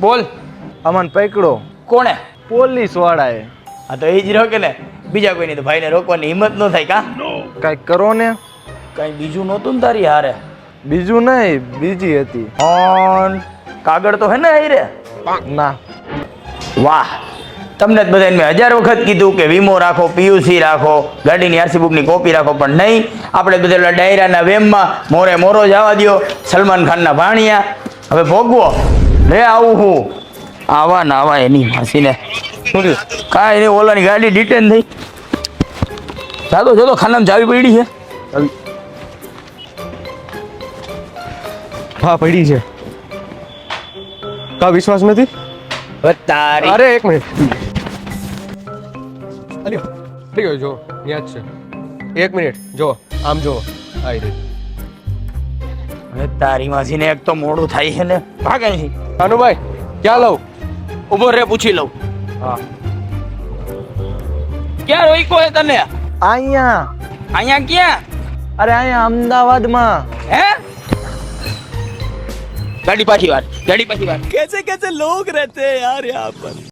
બોલ. અમન પકડો. કોણે? પોલીસ વાળાએ. હા તો એ જ રોકે ને, બીજા કોઈની તો ભાઈને રોકવાની હિંમત ન થાય કા? કઈક કરો ને. કઈ બીજું નહોતું ને તારી હારે? બીજું નહીં, બીજી હતી. કાગળ તો હે ને આઈ રે? ના. વાહ, તમને જ બધાને મેં 1000 વખત કીધું કે વીમો રાખો, પીયુસી રાખો, ગાડીની આરસી બુકની કોપી રાખો, પણ નહીં. આપણે બધા ડાયરાના વેમમાં મોરે મોરો જવા દ્યો. સલમાન ખાનના ભાણિયા હવે ભોગવો. લે આવું હું આવા ને આવા એની માસીને કાંઈ નહીં. ઓલાની ગાડી ડિટેન થઈ. જાતો જતો ખાનામાં ચાવી પડી છે. હા પડી છે. કા વિશ્વાસ નથી? તારી અરે એક મિનિટ. અરે થઈ ગયો જો ત્યાં જ છે. એક મિનિટ જો આમ જો આવી રહી. હવે તારી માસીને એક તો મોડું થાય છે ને. ભાગે છે. કાનુભાઈ ક્યાં લઉં? ઉભો રે, પૂછી લઉં. હા ક્યાં રોઈકો હે તને? અહીંયા. અહીંયા ક્યાં? અરે અહીંયા અમદાવાદમાં. હે? ગાડી પાછી વાર. कैसे कैसे लोग रहते हैं यार यहाँ पर.